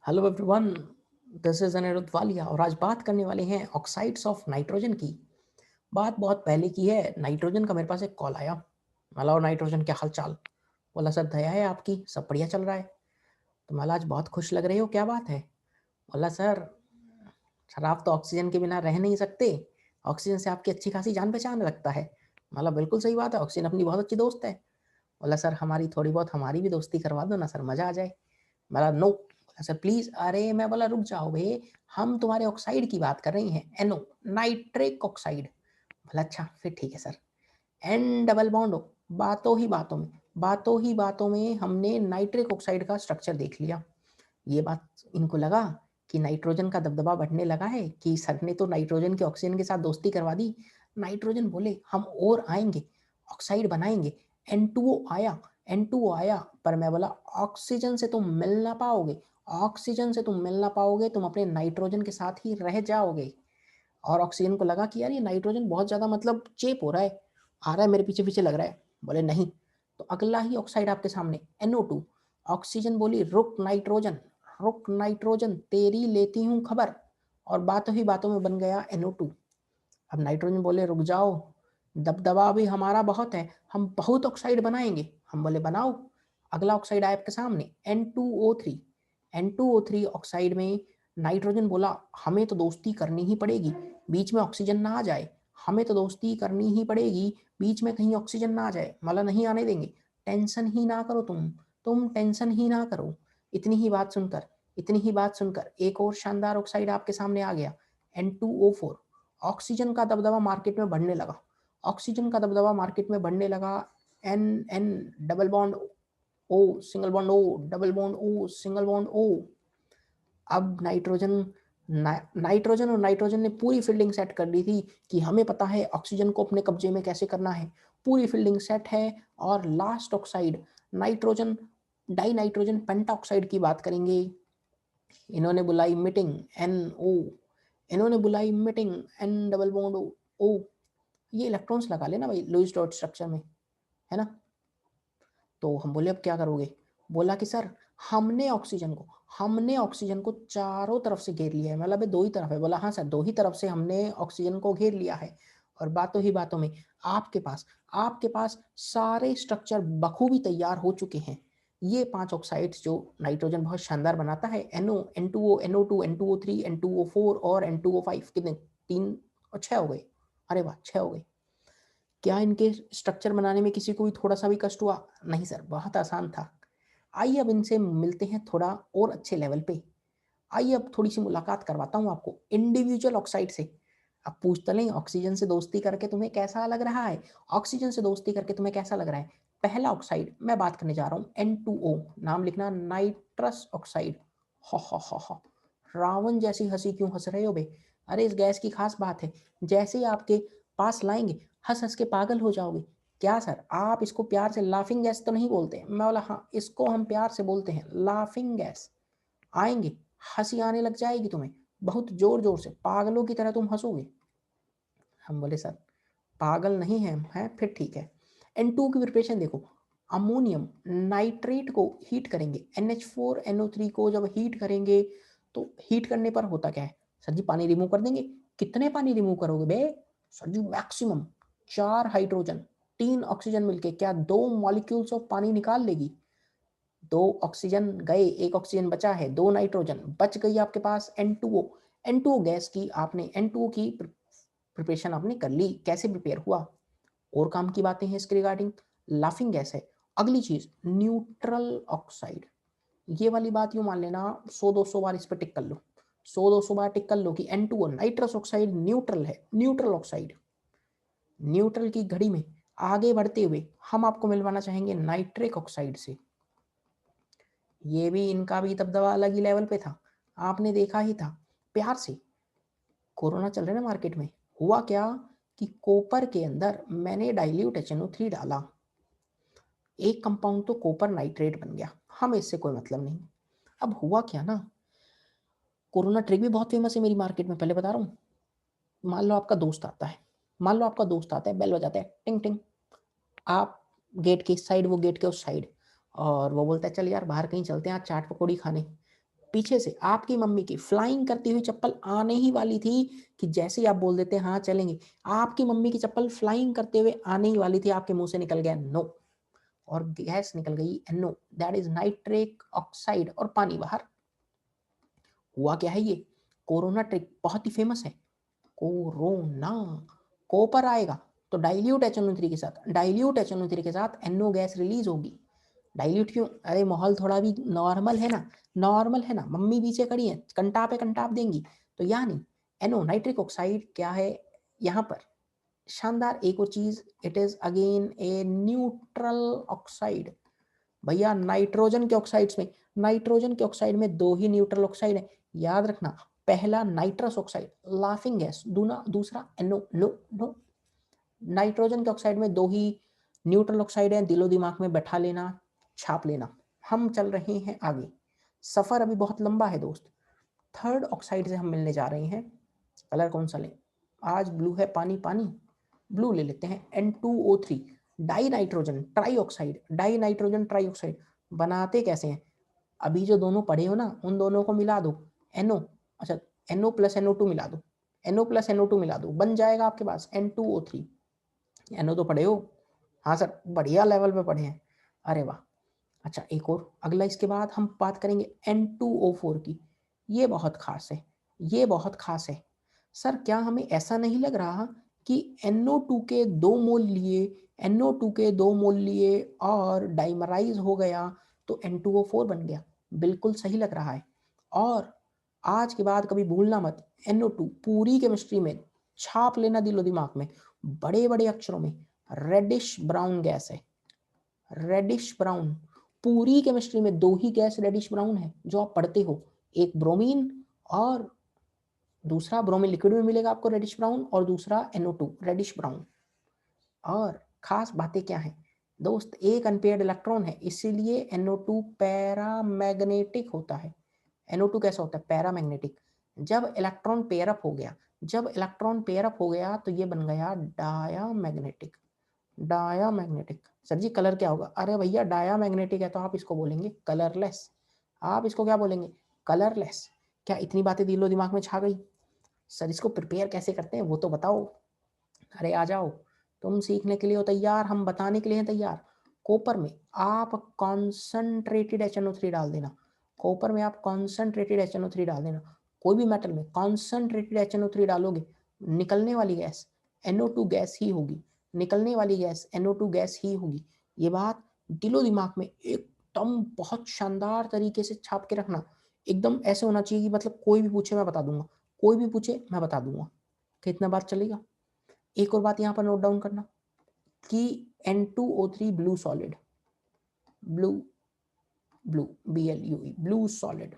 Hello everyone, this is Aniruddh Walia और आज बात करने वाले हैं ऑक्साइड्स ऑफ नाइट्रोजन की। बात बहुत पहले की है। नाइट्रोजन का मेरे पास एक कॉल आया। मला नाइट्रोजन क्या हाल चाल। बोला सर दया है आपकी, सब बढ़िया चल रहा है। तो मला आज बहुत खुश लग रहे हो, क्या बात है। बोला सर आप तो ऑक्सीजन के बिना रह नहीं सकते। ऑक्सीजन से आपकी अच्छी खासी जान पहचान लगता है। मला बिल्कुल सही बात है, ऑक्सीजन अपनी बहुत अच्छी दोस्त है। बोला सर हमारी थोड़ी बहुत हमारी भी दोस्ती करवा दो ना सर, मज़ा आ जाए। बोला नो। बोला सर प्लीज़। अरे मैं बोला रुक जाओ भे, हम तुम्हारे ऑक्साइड की बात कर रही हैं, एनो, नाइट्रिक ऑक्साइड। बोला अच्छा फिर ठीक है सर। एन डबल बॉन्ड हो। बातों ही बातों में हमने नाइट्रिक ऑक्साइड का स्ट्रक्चर देख लिया। ये बात इनको लगा कि नाइट्रोजन का दबदबा बढ़ने लगा है, कि सर ने तो नाइट्रोजन के ऑक्सीजन के साथ दोस्ती करवा दी। नाइट्रोजन बोले हम और आएंगे, ऑक्साइड बनाएंगे। N2O आया पर मैं बोला ऑक्सीजन से तुम मिल ना पाओगे, तुम अपने नाइट्रोजन के साथ ही रह जाओगे। और ऑक्सीजन को लगा कि यार ये नाइट्रोजन बहुत ज़्यादा मतलब चेप हो रहा है, आ रहा है मेरे पीछे पीछे लग रहा है। बोले नहीं। तो अगला ही ऑक्साइड आपके सामने NO2। ऑक्सीजन बोली रुक नाइट्रोजन तेरी लेती हूँ खबर। और बातों ही बातों में बन गया NO2। अब नाइट्रोजन बोले रुक जाओ, दबदबा भी हमारा बहुत है, हम बहुत ऑक्साइड बनाएंगे। हम बोले बनाओ। अगला ऑक्साइड आया आपके सामने N2O3। N2O3 ऑक्साइड में नाइट्रोजन बोला हमें तो दोस्ती करनी ही पड़ेगी, बीच में ऑक्सीजन ना आ जाए। हमें तो दोस्ती करनी ही पड़ेगी, बीच में कहीं ऑक्सीजन ना आ जाए। मतलब नहीं आने देंगे। टेंशन ही ना करो तुम टेंशन ही ना करो। इतनी ही बात सुनकर एक और शानदार ऑक्साइड आपके सामने आ गया N2O4। ऑक्सीजन का दबदबा मार्केट में बढ़ने लगा। N N double bond O, single bond O, double bond O, single bond O. अब नाइट्रोजन ने पूरी फील्डिंग सेट कर ली थी कि हमें पता है ऑक्सीजन को अपने कब्जे में कैसे करना है। पूरी फील्डिंग सेट है। और last oxide nitrogen die nitrogen pentoxide की बात करेंगे। इन्होंने बुलाई मीटिंग NO, इन्होंने बुलाई meeting N double bond O। ये इलेक्ट्रॉन्स लगा लेना भाई लुईस डॉट स्ट्रक्चर में, है ना। तो हम बोले अब क्या करोगे। बोला कि सर हमने ऑक्सीजन को चारों तरफ से घेर लिया है। मतलब ये दो ही तरफ है। बोला हाँ सर, दो ही तरफ से हमने ऑक्सीजन को घेर लिया है। और बातों ही बातों में आपके पास सारे स्ट्रक्चर बखूबी तैयार हो चुके हैं। ये 5 ऑक्साइड्स जो नाइट्रोजन बहुत शानदार बनाता है, NO, N2O, NO2, N2O3, N2O4 और N2O5, कितने, 3 और 6 हो गए। अरे वाह 6 हो गए। क्या इनके स्ट्रक्चर बनाने में किसी को भी थोड़ा सा भी कष्ट हुआ? नहीं सर, बहुत आसान था। आइए अब इनसे मिलते हैं थोड़ा और अच्छे लेवल पे। आइए अब थोड़ी सी मुलाकात करवाता हूँ आपको इंडिविजुअल ऑक्साइड से। अब पूछ तो लें ऑक्सीजन से दोस्ती करके तुम्हें कैसा लग रहा है, पहला ऑक्साइड मैं बात करने जा रहा हूँ N2O। नाम लिखना नाइट्रस ऑक्साइड। हो रावण जैसी हंसी क्यों हंस रहे हो बे। अरे इस गैस की खास बात है, जैसे ही आपके पास लाएंगे हंस हंस के पागल हो जाओगे। क्या सर आप इसको प्यार से लाफिंग गैस तो नहीं बोलते? मैं बोला हाँ, इसको हम प्यार से बोलते हैं लाफिंग गैस। आएंगे, हंसी आने लग जाएगी तुम्हें, बहुत जोर जोर से पागलों की तरह तुम हंसोगे। हम बोले सर पागल नहीं है हम, हैं फिर ठीक है। N2 की प्रिपरेशन देखो। अमोनियम नाइट्रेट को हीट करेंगे, NH4NO3 को जब हीट करेंगे तो हीट करने पर होता क्या है। सर जी पानी रिमूव कर देंगे। कितने पानी रिमूव करोगे बे। सर जी मैक्सिमम 4 हाइड्रोजन 3 ऑक्सीजन मिलके क्या 2 मॉलिक्यूल्स ऑफ पानी निकाल लेगी। 2 ऑक्सीजन गए, 1 ऑक्सीजन बचा है, 2 नाइट्रोजन बच गई आपके पास N2O। N2O गैस की आपने N2O की प्रिपरेशन आपने कर ली। कैसे प्रिपेयर हुआ और काम की बातें हैं इसके रिगार्डिंग। लाफिंग गैस है। अगली चीज न्यूट्रल ऑक्साइड। ये वाली बात यूं मान लेना 100-200 बार इस पर टिक कर लो। 100-200 बार टिक कर लो कि N2O नाइट्रस ऑक्साइड न्यूट्रल है। न्यूट्रल ऑक्साइड, न्यूट्रल की घड़ी में आगे बढ़ते हुए हम आपको मिलवाना चाहेंगे नाइट्रिक ऑक्साइड से। ये भी इनका भी दबदबा अलग ही लेवल पे था, आपने देखा ही था। प्यार से कोरोना चल रहा है ना मार्केट में, हुआ क्या कि कॉपर के अंदर मैंने डाइल्यूट HNO3 डाला, एक कंपाउंड तो कॉपर नाइट्रेट बन गया। हमें इससे कोई मतलब नहीं। अब हुआ क्या ना, कोरोना ट्रिक भी बहुत फेमस है मेरी मार्केट में, पहले बता रहा हूँ। मान लो आपका दोस्त आता है, बेल बजाता है टिंग टिंग। आप गेट के इस साइड, वो गेट के उस साइड। और वो बोलता है चल यार बाहर कहीं चलते हैं आज चाट पकौड़ी खाने। पीछे से आपकी मम्मी की फ्लाइंग करती हुई चप्पल आने ही वाली थी कि जैसे ही आप बोल देते हाँ चलेंगे, आपकी मम्मी की चप्पल फ्लाइंग करते हुए आने ही वाली थी, आपके मुंह से निकल गया नो, और गैस निकल गई NO, that is nitric oxide, और पानी बाहर। हुआ क्या है ये? कोरोना ट्रिक बहुत ही फेमस है। कोरोना, को पर आएगा तो डाइल्यूट HNO3 के साथ, डाइल्यूट HNO3 के साथ NO गैस रिलीज होगी। डाइल्यूट क्यों? अरे माहौल थोड़ा भी नॉर्मल है ना, नॉर्मल है ना, मम्मी पीछे खड़ी है, कंटा पे कंटाप देंगी, तो यानी NO नाइट्रिक ऑक्साइड क्या है यहाँ पर? शानदार एक और चीज, it is again a neutral oxide. भैया नाइट्रोजन के ऑक्साइड्स में, नाइट्रोजन के ऑक्साइड में दो ही न्यूट्रल ऑक्साइड है, याद रखना, पहला नाइट्रस ऑक्साइड लाफिंग गैस, दूसरा NO, लो नो। नाइट्रोजन के ऑक्साइड में दो ही न्यूट्रल ऑक्साइड है, दिलो दिमाग में बैठा लेना, छाप लेना। हम चल रहे हैं आगे, सफर अभी बहुत लंबा है दोस्त। थर्ड ऑक्साइड से हम मिलने जा रहे हैं, कलर कौन सा लें? आज ब्लू है, पानी पानी, ब्लू ले लेते हैं। N2O3 die nitrogen try oxide, die nitrogen try oxide बनाते कैसे हैं? अभी जो दोनों पढ़े हो ना, उन दोनों को मिला दो, NO, अच्छा NO प्लस NO2 मिला दो, NO प्लस NO2 मिला दो, बन जाएगा आपके पास N2O3। NO तो पढ़े हो? हाँ सर, बढ़िया लेवल पे पढ़े हैं, अरे वाह। अच्छा एक और अगला, इसके बाद हम बात करेंगे N2O4 की। ये बहुत खास है, ये बहुत खास है। सर क्या हमें ऐसा नहीं लग रहा कि NO2 के 2 मोल लिए, NO2 के 2 मोल लिए और डाइमराइज हो गया तो N2O4 बन गया? बिल्कुल सही लग रहा है। और आज के बाद कभी भूलना मत, NO2 पूरी केमिस्ट्री में छाप लेना दिलो दिमाग में, बड़े बड़े अक्षरों में, रेडिश ब्राउन गैस है, रेडिश ब्राउन। पूरी केमिस्ट्री में दो ही गैस रेडिश ब्राउन है जो आप पढ़ते हो, एक ब्रोमीन, और दूसरा ब्रोमीन लिक्विड में मिलेगा आपको रेडिश ब्राउन, और दूसरा NO2 रेडिश ब्राउन। और खास बातें क्या हैं दोस्त? एक अनपेयर्ड इलेक्ट्रॉन है, इसीलिए NO2 पैरामैग्नेटिक होता है। NO2 कैसा होता है? पैरामैग्नेटिक। जब इलेक्ट्रॉन पेयर अप हो गया, जब इलेक्ट्रॉन पेयर अप हो गया तो ये बन गया डायामैग्नेटिक, डायामैग्नेटिक। सर जी कलर क्या होगा? अरे भैया डायामैग्नेटिक है तो आप इसको बोलेंगे कलरलेस। आप इसको क्या बोलेंगे? कलरलेस। क्या इतनी बातें दिलो दिमाग में छा गई? सर इसको प्रिपेयर कैसे करते हैं वो तो बताओ। अरे आ जाओ, तुम सीखने के लिए हो तैयार, हम बताने के लिए हैं तैयार। कॉपर में आप कॉन्सनट्रेटेड HNO3 डाल देना, कॉपर में आप कॉन्सनट्रेटेड HNO3 डाल देना, कोई भी मेटल में कॉन्सनट्रेटेड HNO3 डालोगे, निकलने वाली गैस NO2 गैस ही होगी, निकलने वाली गैस NO2 गैस ही होगी। ये बात दिलो दिमाग में एकदम बहुत शानदार तरीके से छाप के रखना, एकदम ऐसे होना चाहिए कि मतलब कोई भी पूछे मैं बता दूंगा, कोई भी पूछे मैं बता दूंगा। कितना बात चलेगा? एक और बात यहाँ पर नोट डाउन करना कि N2O3 blue solid, blue, blue BLUE blue solid,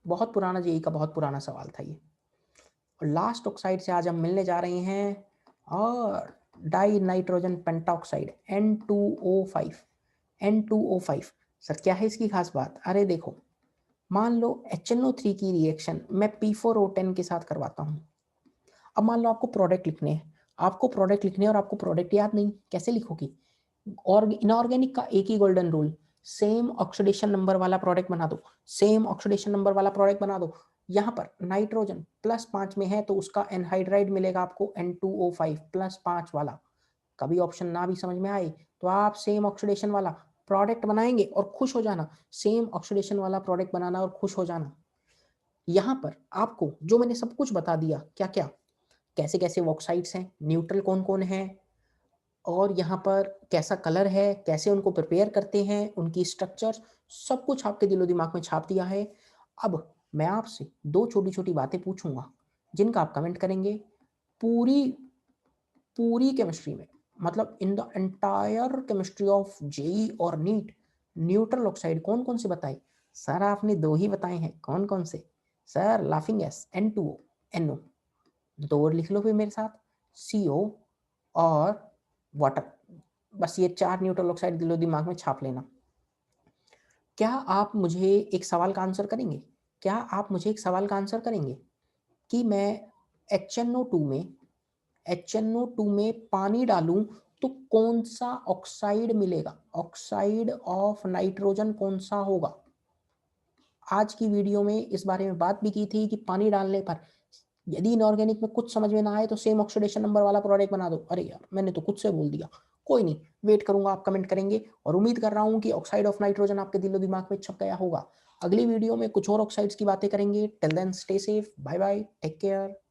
बहुत पुराना जेई का बहुत पुराना सवाल था ये। और लास्ट ऑक्साइड से आज हम मिलने जा रहे हैं, और die nitrogen pentoxide N2O5, N2O5। Sir क्या है इसकी खास बात? अरे देखो, मान लो HNO3 की रिएक्शन मैं P4O10 के साथ करवाता हूँ। अब मान लो आपको प्रोडक्ट लिखने हैं, आपको प्रोडक्ट लिखने हैं और आपको प्रोडक्ट याद नहीं, कैसे लिखोगी? और इनऑर्गेनिक का एक ही golden rule, same oxidation number वाला प्रोडक्ट बना दो, सेम ऑक्सीडेशन नंबर वाला प्रोडक्ट बना दो। यहाँ पर नाइट्रोजन +5 में है तो उसका एनहाइड्राइड मिलेगा आपको N2O5 +5 वाला। कभी ऑप्शन ना भी समझ में आए तो आप सेम ऑक्सीडेशन वाला प्रोडक्ट बनाएंगे और खुश हो जाना, सेम ऑक्सीडेशन वाला प्रोडक्ट बनाना और खुश हो जाना। यहाँ पर आपको जो मैंने सब कुछ बता दिया, क्या क्या, कैसे कैसे वो ऑक्साइड्स हैं, न्यूट्रल कौन कौन है, और यहाँ पर कैसा कलर है, कैसे उनको प्रिपेयर करते हैं, उनकी स्ट्रक्चर, सब कुछ आपके दिलो दिमाग में छाप दिया है। अब मैं आपसे दो छोटी छोटी बातें पूछूंगा जिनका आप कमेंट करेंगे। पूरी पूरी केमिस्ट्री में, मतलब in the entire chemistry of JEE और नीट, न्यूट्रल ऑक्साइड कौन कौन से बताए? सर आपने दो ही बताए हैं, कौन कौन से? Sir laughing gas N2O, NO, दो और लिख लो फिर मेरे साथ, CO और वाटर। बस ये 4 न्यूट्रल ऑक्साइड दिलो दिमाग में छाप लेना। क्या आप मुझे एक सवाल का आंसर करेंगे? क्या आप मुझे एक सवाल का आंसर करेंगे कि मैं HNO2 में, HNO2 में पानी डालूं तो कौन सा ऑक्साइड मिलेगा? ऑक्साइड ऑफ नाइट्रोजन कौन सा होगा? आज की वीडियो में इस बारे में बात भी की थी कि पानी डालने पर यदि इनऑर्गेनिक में कुछ समझ में ना आए तो सेम ऑक्सीडेशन नंबर वाला प्रोडक्ट बना दो। अरे यार! मैंने तो खुद से बोल दिया। कोई नहीं, वेट करूँगा आप कमेंट करेंगे और उम्मीद कर रहा हूँ कि ऑक्साइड ऑफ नाइट्रोजन आपके दिलो-दिमाग में छप गया होगा। अगली वीडियो में कुछ और ऑक्साइड्स की बातें करेंगे। Till then stay safe, bye bye, take care.